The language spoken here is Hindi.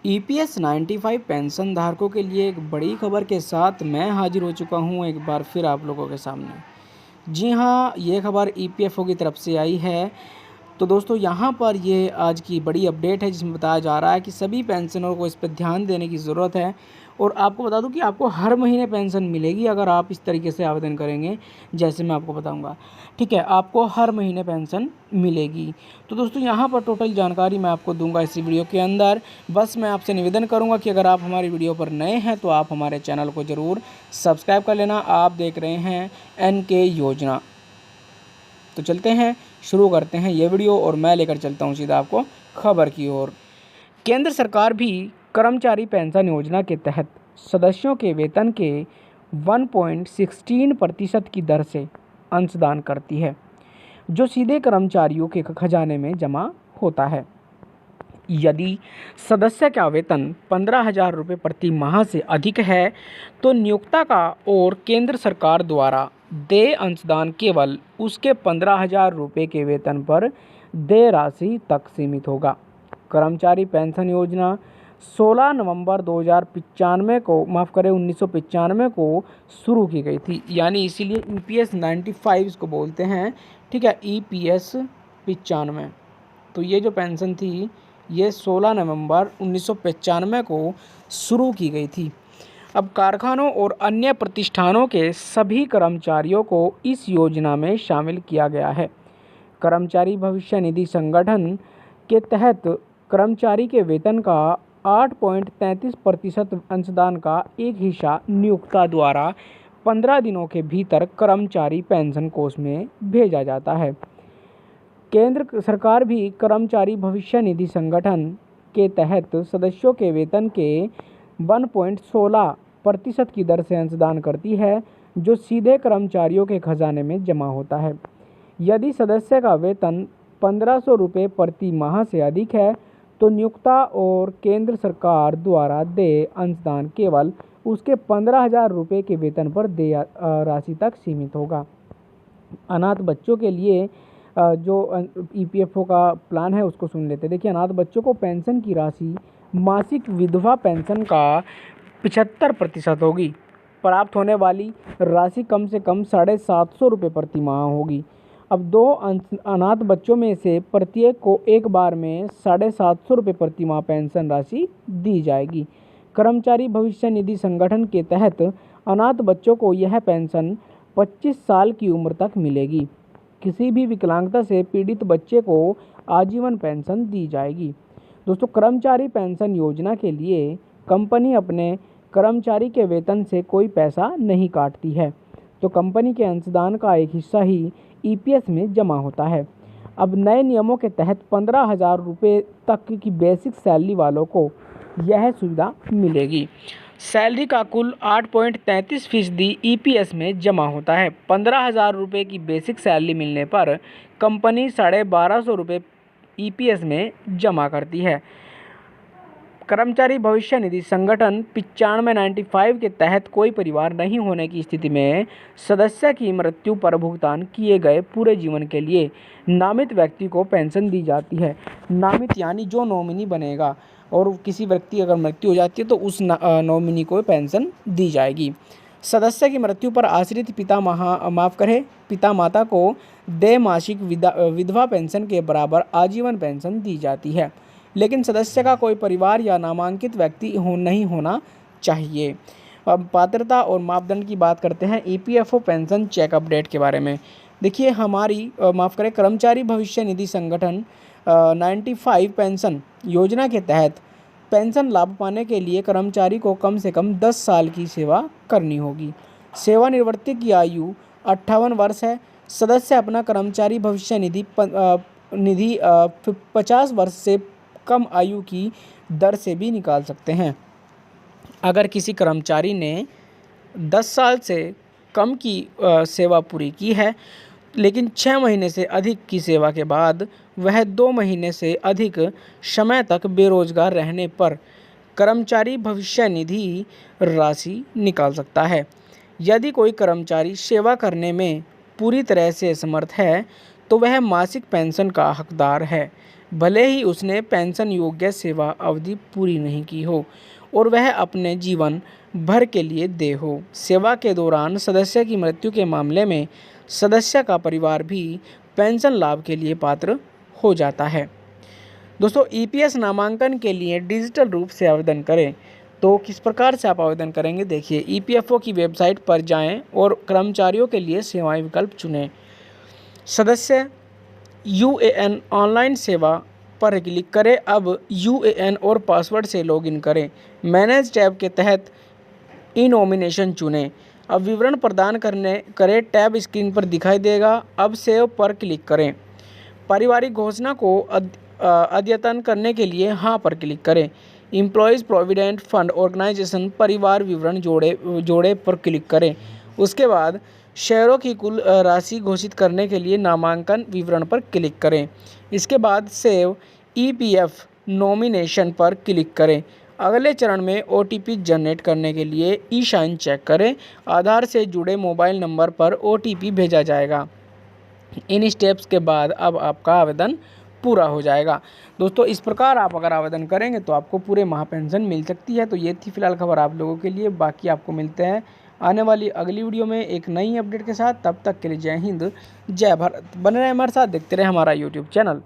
ईपीएस 95 पेंशन धारकों के लिए एक बड़ी खबर के साथ मैं हाजिर हो चुका हूं एक बार फिर आप लोगों के सामने। जी हाँ, ये खबर ईपीएफओ की तरफ से आई है। तो दोस्तों यहाँ पर ये आज की बड़ी अपडेट है जिसमें बताया जा रहा है कि सभी पेंशनरों को इस पर ध्यान देने की ज़रूरत है। और आपको बता दूं कि आपको हर महीने पेंशन मिलेगी अगर आप इस तरीके से आवेदन करेंगे जैसे मैं आपको बताऊंगा। ठीक है, आपको हर महीने पेंशन मिलेगी। तो दोस्तों यहाँ पर टोटल जानकारी मैं आपको दूंगा इसी वीडियो के अंदर। बस मैं आपसे निवेदन करूँगा कि अगर आप हमारी वीडियो पर नए हैं तो आप हमारे चैनल को ज़रूर सब्सक्राइब कर लेना। आप देख रहे हैं एनके योजना। तो चलते हैं, शुरू करते हैं ये वीडियो और मैं लेकर चलता हूँ सीधा आपको खबर की ओर। केंद्र सरकार भी कर्मचारी पेंशन योजना के तहत सदस्यों के वेतन के 1.16% की दर से अंशदान करती है, जो सीधे कर्मचारियों के खजाने में जमा होता है। यदि सदस्य का वेतन 15,000 रुपये प्रति माह से अधिक है तो नियोक्ता का और केंद्र सरकार द्वारा देय अंशदान केवल उसके 15,000 रुपये के वेतन पर देय राशि तक सीमित होगा। कर्मचारी पेंशन योजना 16 नवंबर 2095 को 1995 को शुरू की गई थी, यानी इसीलिए ईपीएस 95 इसको बोलते हैं। ठीक है, ईपीएस 95। तो ये जो पेंशन थी ये 16 नवंबर 1995 को शुरू की गई थी। अब कारखानों और अन्य प्रतिष्ठानों के सभी कर्मचारियों को इस योजना में शामिल किया गया है। कर्मचारी भविष्य निधि संगठन के तहत कर्मचारी के वेतन का 8.33% अंशदान का एक हिस्सा नियोक्ता द्वारा 15 दिनों के भीतर कर्मचारी पेंशन कोष में भेजा जाता है। केंद्र सरकार भी कर्मचारी भविष्य निधि संगठन के तहत सदस्यों के वेतन के 1.16% की दर से अंशदान करती है, जो सीधे कर्मचारियों के खजाने में जमा होता है। यदि सदस्य का वेतन 1,500 रुपये प्रति माह से अधिक है तो नियोक्ता और केंद्र सरकार द्वारा देय अंशदान केवल उसके 15,000 रुपये के वेतन पर देय राशि तक सीमित होगा। अनाथ बच्चों के लिए जो ईपीएफओ का प्लान है उसको सुन लेते हैं। देखिए, अनाथ बच्चों को पेंशन की राशि मासिक विधवा पेंशन का 75% होगी। प्राप्त होने वाली राशि कम से कम 750 रुपये प्रति माह होगी। अब दो अनाथ बच्चों में से प्रत्येक को एक बार में 750 रुपये प्रति माह पेंशन राशि दी जाएगी। कर्मचारी भविष्य निधि संगठन के तहत अनाथ बच्चों को यह पेंशन 25 साल की उम्र तक मिलेगी। किसी भी विकलांगता से पीड़ित बच्चे को आजीवन पेंशन दी जाएगी। दोस्तों, कर्मचारी पेंशन योजना के लिए कंपनी अपने कर्मचारी के वेतन से कोई पैसा नहीं काटती है, तो कंपनी के अंशदान का एक हिस्सा ही ईपीएस में जमा होता है। अब नए नियमों के तहत 15,000 रुपये तक की बेसिक सैलरी वालों को यह सुविधा मिलेगी। सैलरी का कुल 8.33% ईपीएस में जमा होता है। 15,000 रुपये की बेसिक सैलरी मिलने पर कंपनी 1,250 रुपये ईपीएस में जमा करती है। कर्मचारी भविष्य निधि संगठन 95 के तहत कोई परिवार नहीं होने की स्थिति में सदस्य की मृत्यु पर भुगतान किए गए पूरे जीवन के लिए नामित व्यक्ति को पेंशन दी जाती है। नामित यानी जो नॉमिनी बनेगा, और किसी व्यक्ति अगर मृत्यु हो जाती है तो उस नॉमिनी को पेंशन दी जाएगी। सदस्य की मृत्यु पर आश्रित पिता माता को देय मासिक विधवा पेंशन के बराबर आजीवन पेंशन दी जाती है, लेकिन सदस्य का कोई परिवार या नामांकित व्यक्ति नहीं होना चाहिए। अब पात्रता और मापदंड की बात करते हैं ईपीएफओ पेंशन चेक अपडेट के बारे में। देखिए, हमारी कर्मचारी भविष्य निधि संगठन 95 पेंशन योजना के तहत पेंशन लाभ पाने के लिए कर्मचारी को कम से कम 10 साल की सेवा करनी होगी। सेवानिवृत्ति की आयु 58 वर्ष है। सदस्य अपना कर्मचारी भविष्य निधि 50 वर्ष से कम आयु की दर से भी निकाल सकते हैं। अगर किसी कर्मचारी ने 10 साल से कम की सेवा पूरी की है, लेकिन 6 महीने से अधिक की सेवा के बाद वह 2 महीने से अधिक समय तक बेरोजगार रहने पर कर्मचारी भविष्य निधि राशि निकाल सकता है। यदि कोई कर्मचारी सेवा करने में पूरी तरह से असमर्थ है तो वह मासिक पेंशन का हकदार है। भले ही उसने पेंशन योग्य सेवा अवधि पूरी नहीं की हो और वह अपने जीवन भर के लिए दे हो। सेवा के दौरान सदस्य की मृत्यु के मामले में सदस्य का परिवार भी पेंशन लाभ के लिए पात्र हो जाता है। दोस्तों, ईपीएस नामांकन के लिए डिजिटल रूप से आवेदन करें तो किस प्रकार से आप आवेदन करेंगे, देखिए ईपीएफओ की वेबसाइट पर जाएं और कर्मचारियों के लिए सेवाएं विकल्प चुनें। सदस्य यूएएन ऑनलाइन सेवा पर क्लिक करें। अब यूएएन और पासवर्ड से लॉगिन करें। मैनेज टैब के तहत ई नॉमिनेशन चुनें। अब विवरण प्रदान करें, टैब स्क्रीन पर दिखाई देगा। अब सेव पर क्लिक करें। पारिवारिक घोषणा को अद्यतन करने के लिए हाँ पर क्लिक करें। एम्प्लॉयज़ प्रोविडेंट फंड ऑर्गेनाइजेशन परिवार विवरण जोड़े पर क्लिक करें। उसके बाद शेयरों की कुल राशि घोषित करने के लिए नामांकन विवरण पर क्लिक करें। इसके बाद सेव ईपीएफ नॉमिनेशन पर क्लिक करें। अगले चरण में ओटीपी जनरेट करने के लिए ई साइन चेक करें। आधार से जुड़े मोबाइल नंबर पर ओटीपी भेजा जाएगा। इन स्टेप्स के बाद अब आपका आवेदन पूरा हो जाएगा। दोस्तों, इस प्रकार आप अगर आवेदन करेंगे तो आपको पूरे माह पेंशन मिल सकती है। तो ये थी फिलहाल खबर आप लोगों के लिए। बाकी आपको मिलते हैं आने वाली अगली वीडियो में एक नई अपडेट के साथ। तब तक के लिए जय हिंद, जय भारत। बने रहे हमारे साथ, देखते रहे हमारा यूट्यूब चैनल।